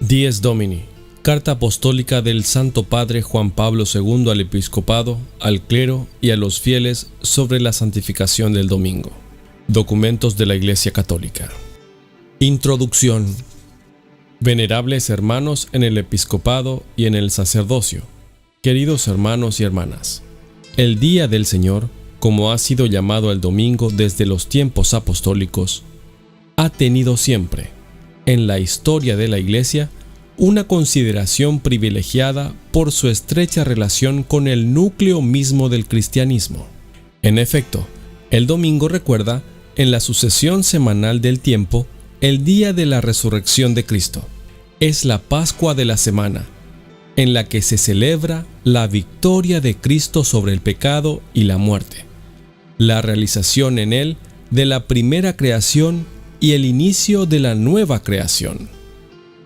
Dies Domini, carta apostólica del Santo Padre Juan Pablo II al episcopado, al clero y a los fieles sobre la santificación del domingo. Documentos de la Iglesia Católica. Introducción. Venerables hermanos en el episcopado y en el sacerdocio, queridos hermanos y hermanas, el día del Señor, como ha sido llamado el domingo desde los tiempos apostólicos, ha tenido siempre, en la historia de la Iglesia, una consideración privilegiada por su estrecha relación con el núcleo mismo del cristianismo. En efecto, el domingo recuerda, en la sucesión semanal del tiempo, el día de la resurrección de Cristo. Es la Pascua de la semana, en la que se celebra la victoria de Cristo sobre el pecado y la muerte, la realización en él de la primera creación y el inicio de la nueva creación.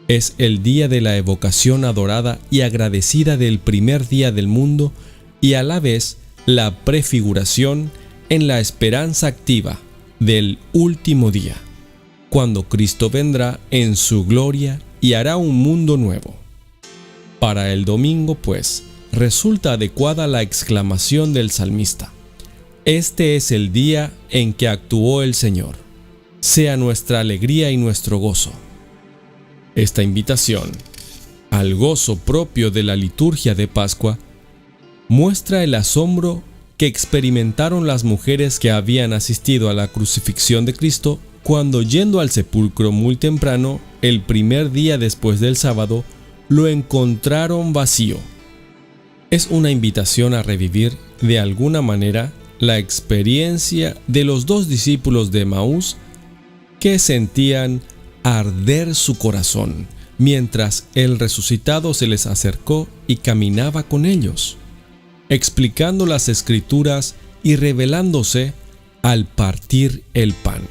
Es el día de la evocación adorada y agradecida del primer día del mundo y a la vez la prefiguración en la esperanza activa del último día, cuando Cristo vendrá en su gloria y hará un mundo nuevo. Para el domingo, pues, resulta adecuada la exclamación del salmista: «Este es el día en que actuó el Señor. Sea nuestra alegría y nuestro gozo». Esta invitación al gozo propio de la liturgia de Pascua muestra el asombro que experimentaron las mujeres que habían asistido a la crucifixión de Cristo cuando, yendo al sepulcro muy temprano, el primer día después del sábado, lo encontraron vacío. Es una invitación a revivir, de alguna manera, la experiencia de los dos discípulos de Emaús que sentían arder su corazón mientras el resucitado se les acercó y caminaba con ellos, explicando las Escrituras y revelándose al partir el pan.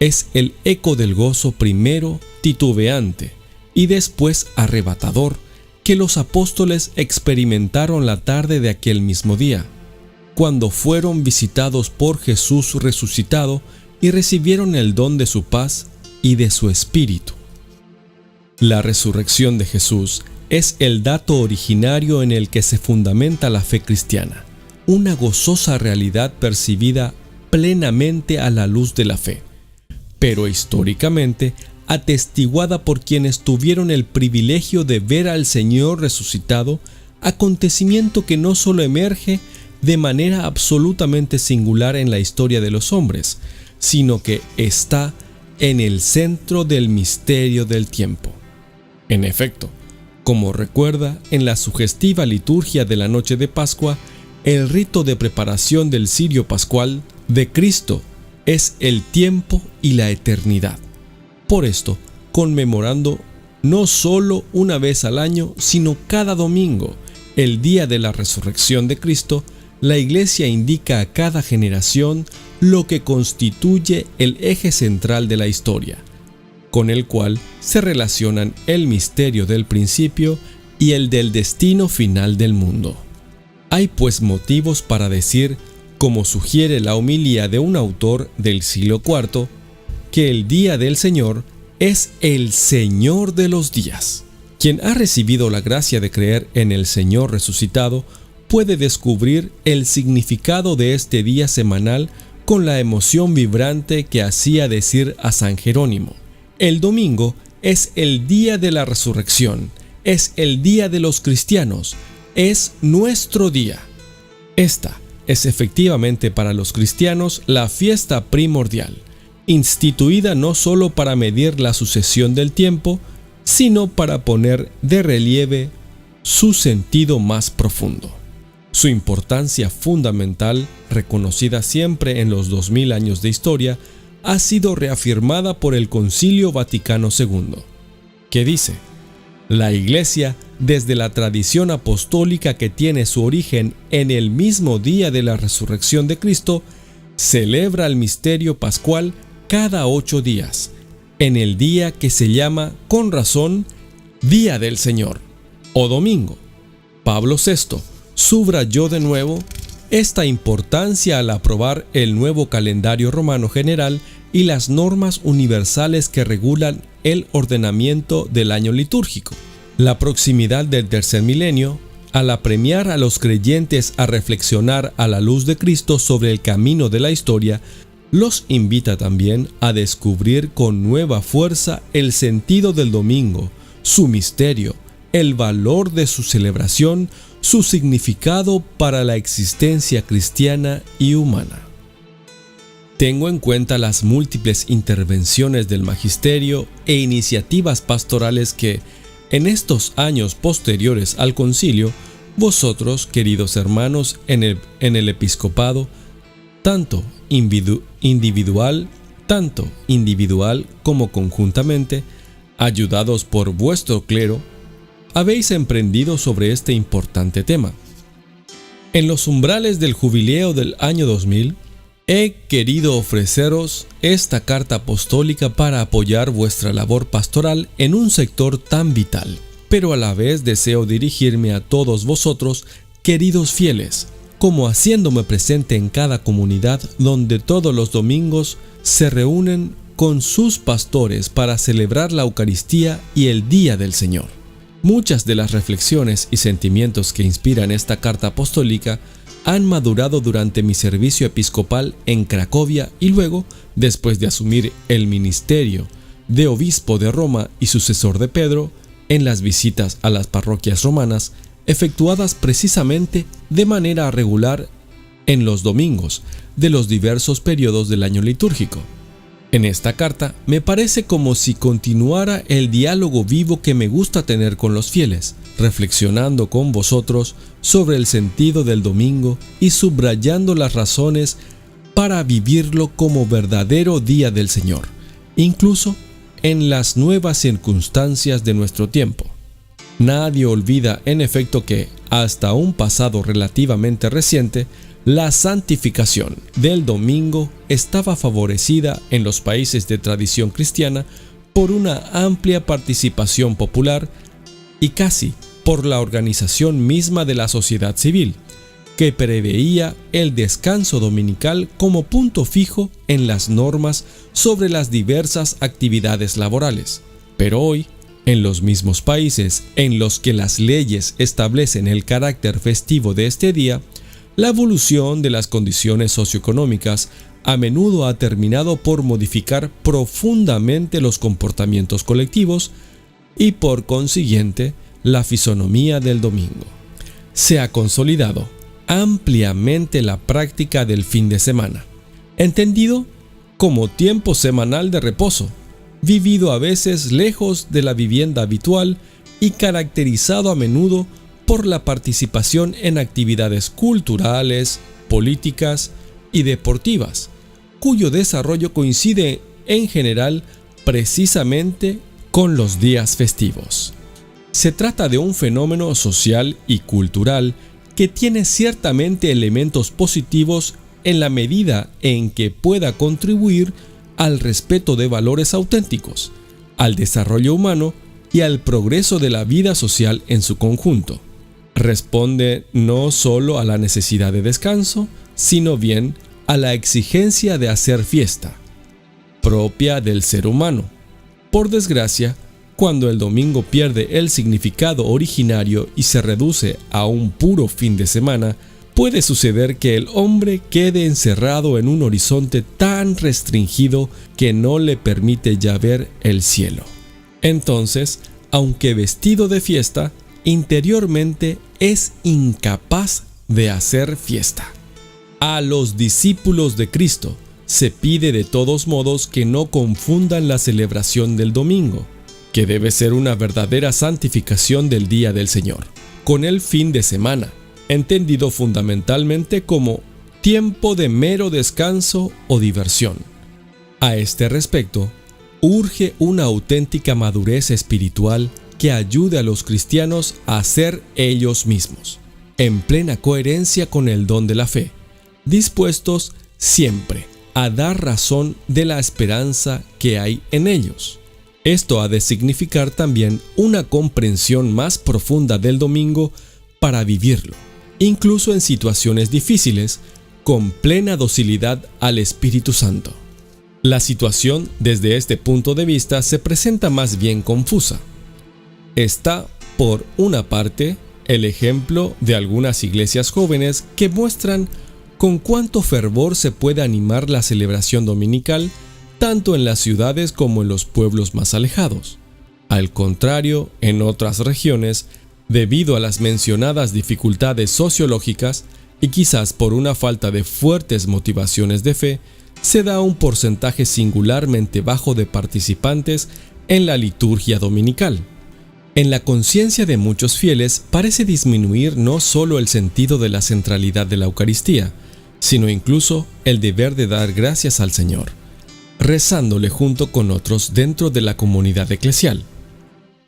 Es el eco del gozo primero titubeante y después arrebatador que los apóstoles experimentaron la tarde de aquel mismo día, cuando fueron visitados por Jesús resucitado y recibieron el don de su paz y de su espíritu. La resurrección de Jesús es el dato originario en el que se fundamenta la fe cristiana, una gozosa realidad percibida plenamente a la luz de la fe, pero históricamente atestiguada por quienes tuvieron el privilegio de ver al Señor resucitado, acontecimiento que no solo emerge de manera absolutamente singular en la historia de los hombres, sino que está en el centro del misterio del tiempo. En efecto, como recuerda en la sugestiva liturgia de la noche de Pascua, el rito de preparación del cirio pascual de Cristo es el tiempo y la eternidad. Por esto, conmemorando no solo una vez al año, sino cada domingo, el día de la resurrección de Cristo, la Iglesia indica a cada generación lo que constituye el eje central de la historia, con el cual se relacionan el misterio del principio y el del destino final del mundo. Hay pues motivos para decir, como sugiere la homilía de un autor del siglo IV, que el día del Señor es el Señor de los días. Quien ha recibido la gracia de creer en el Señor resucitado puede descubrir el significado de este día semanal con la emoción vibrante que hacía decir a San Jerónimo: el domingo es el día de la resurrección, es el día de los cristianos, es nuestro día. Esta es efectivamente para los cristianos la fiesta primordial, instituida no solo para medir la sucesión del tiempo, sino para poner de relieve su sentido más profundo. Su importancia fundamental, reconocida siempre en los 2000 años de historia, ha sido reafirmada por el Concilio Vaticano II, que dice: la Iglesia, desde la tradición apostólica que tiene su origen en el mismo día de la resurrección de Cristo, celebra el misterio pascual cada 8 días, en el día que se llama, con razón, Día del Señor o Domingo. Pablo VI subrayó de nuevo esta importancia al aprobar el nuevo calendario romano general y las normas universales que regulan el ordenamiento del año litúrgico. La proximidad del tercer milenio, al apremiar a los creyentes a reflexionar a la luz de Cristo sobre el camino de la historia, los invita también a descubrir con nueva fuerza el sentido del domingo, su misterio, el valor de su celebración, su significado para la existencia cristiana y humana. Tengo en cuenta las múltiples intervenciones del magisterio e iniciativas pastorales que, en estos años posteriores al concilio, vosotros, queridos hermanos, en el episcopado, tanto individual como conjuntamente, ayudados por vuestro clero, habéis emprendido sobre este importante tema. En los umbrales del jubileo del año 2000, he querido ofreceros esta carta apostólica para apoyar vuestra labor pastoral en un sector tan vital, pero a la vez deseo dirigirme a todos vosotros, queridos fieles, como haciéndome presente en cada comunidad donde todos los domingos se reúnen con sus pastores para celebrar la Eucaristía y el Día del Señor. Muchas de las reflexiones y sentimientos que inspiran esta carta apostólica han madurado durante mi servicio episcopal en Cracovia y luego, después de asumir el ministerio de obispo de Roma y sucesor de Pedro, en las visitas a las parroquias romanas, efectuadas precisamente de manera regular en los domingos de los diversos periodos del año litúrgico. En esta carta me parece como si continuara el diálogo vivo que me gusta tener con los fieles, reflexionando con vosotros sobre el sentido del domingo y subrayando las razones para vivirlo como verdadero día del Señor, incluso en las nuevas circunstancias de nuestro tiempo. Nadie olvida, en efecto, que, hasta un pasado relativamente reciente, la santificación del domingo estaba favorecida en los países de tradición cristiana por una amplia participación popular y casi por la organización misma de la sociedad civil, que preveía el descanso dominical como punto fijo en las normas sobre las diversas actividades laborales. Pero hoy, en los mismos países en los que las leyes establecen el carácter festivo de este día, la evolución de las condiciones socioeconómicas a menudo ha terminado por modificar profundamente los comportamientos colectivos y, por consiguiente, la fisonomía del domingo. Se ha consolidado ampliamente la práctica del fin de semana, entendido como tiempo semanal de reposo, vivido a veces lejos de la vivienda habitual y caracterizado a menudo por la participación en actividades culturales, políticas y deportivas, cuyo desarrollo coincide en general precisamente con los días festivos. Se trata de un fenómeno social y cultural que tiene ciertamente elementos positivos en la medida en que pueda contribuir al respeto de valores auténticos, al desarrollo humano y al progreso de la vida social en su conjunto. Responde no solo a la necesidad de descanso, sino bien a la exigencia de hacer fiesta, propia del ser humano. Por desgracia, cuando el domingo pierde el significado originario y se reduce a un puro fin de semana, puede suceder que el hombre quede encerrado en un horizonte tan restringido que no le permite ya ver el cielo. Entonces, aunque vestido de fiesta, interiormente es incapaz de hacer fiesta. A los discípulos de Cristo se pide de todos modos que no confundan la celebración del domingo, que debe ser una verdadera santificación del día del Señor, con el fin de semana, entendido fundamentalmente como tiempo de mero descanso o diversión. A este respecto, urge una auténtica madurez espiritual que ayude a los cristianos a ser ellos mismos, en plena coherencia con el don de la fe, dispuestos siempre a dar razón de la esperanza que hay en ellos. Esto ha de significar también una comprensión más profunda del domingo para vivirlo, incluso en situaciones difíciles, con plena docilidad al Espíritu Santo. La situación desde este punto de vista se presenta más bien confusa. Está, por una parte, el ejemplo de algunas iglesias jóvenes que muestran con cuánto fervor se puede animar la celebración dominical, tanto en las ciudades como en los pueblos más alejados. Al contrario, en otras regiones, debido a las mencionadas dificultades sociológicas y quizás por una falta de fuertes motivaciones de fe, se da un porcentaje singularmente bajo de participantes en la liturgia dominical. En la conciencia de muchos fieles parece disminuir no solo el sentido de la centralidad de la Eucaristía, sino incluso el deber de dar gracias al Señor, rezándole junto con otros dentro de la comunidad eclesial.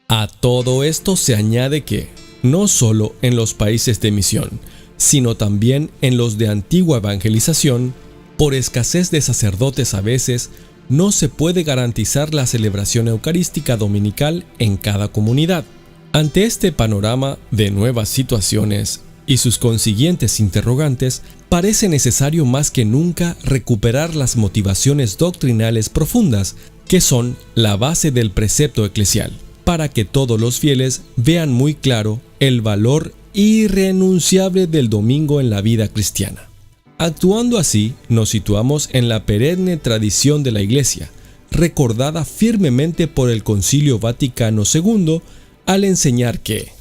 A todo esto se añade que, no solo en los países de misión, sino también en los de antigua evangelización, por escasez de sacerdotes a veces, no se puede garantizar la celebración eucarística dominical en cada comunidad. Ante este panorama de nuevas situaciones y sus consiguientes interrogantes, parece necesario más que nunca recuperar las motivaciones doctrinales profundas que son la base del precepto eclesial, para que todos los fieles vean muy claro el valor irrenunciable del domingo en la vida cristiana. Actuando así, nos situamos en la perenne tradición de la Iglesia, recordada firmemente por el Concilio Vaticano II al enseñar que,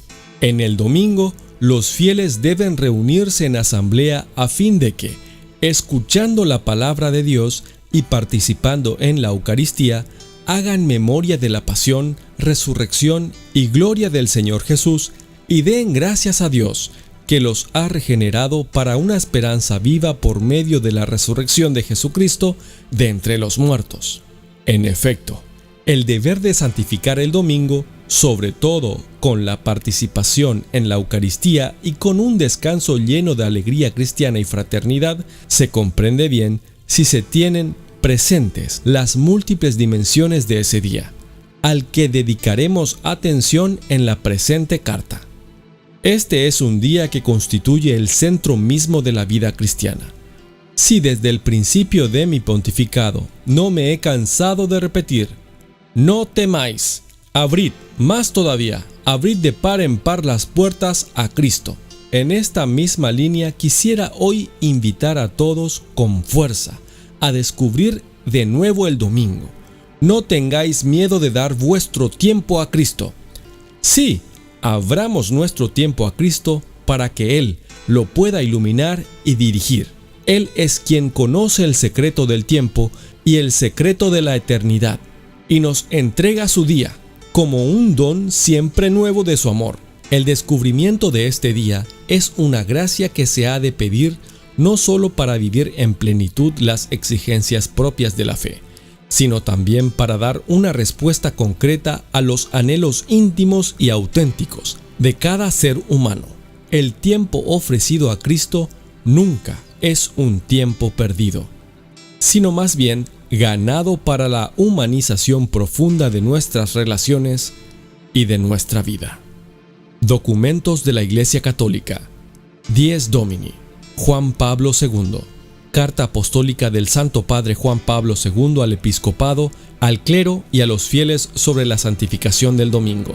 en el domingo, los fieles deben reunirse en asamblea a fin de que, escuchando la palabra de Dios y participando en la Eucaristía, hagan memoria de la pasión, resurrección y gloria del Señor Jesús y den gracias a Dios, que los ha regenerado para una esperanza viva por medio de la resurrección de Jesucristo de entre los muertos. En efecto, el deber de santificar el domingo, sobre todo con la participación en la Eucaristía y con un descanso lleno de alegría cristiana y fraternidad, se comprende bien si se tienen presentes las múltiples dimensiones de ese día, al que dedicaremos atención en la presente carta. Este es un día que constituye el centro mismo de la vida cristiana. Si desde el principio de mi pontificado no me he cansado de repetir, no temáis, abrid, más todavía, abrid de par en par las puertas a Cristo. En esta misma línea quisiera hoy invitar a todos con fuerza a descubrir de nuevo el domingo. No tengáis miedo de dar vuestro tiempo a Cristo. Sí, abramos nuestro tiempo a Cristo para que Él lo pueda iluminar y dirigir. Él es quien conoce el secreto del tiempo y el secreto de la eternidad, y nos entrega su día como un don siempre nuevo de su amor. El descubrimiento de este día es una gracia que se ha de pedir no solo para vivir en plenitud las exigencias propias de la fe, sino también para dar una respuesta concreta a los anhelos íntimos y auténticos de cada ser humano. El tiempo ofrecido a Cristo nunca es un tiempo perdido, sino más bien ganado para la humanización profunda de nuestras relaciones y de nuestra vida. Documentos de la Iglesia Católica. Dies Domini. Juan Pablo II. Carta apostólica del Santo Padre Juan Pablo II al Episcopado, al clero y a los fieles sobre la santificación del domingo.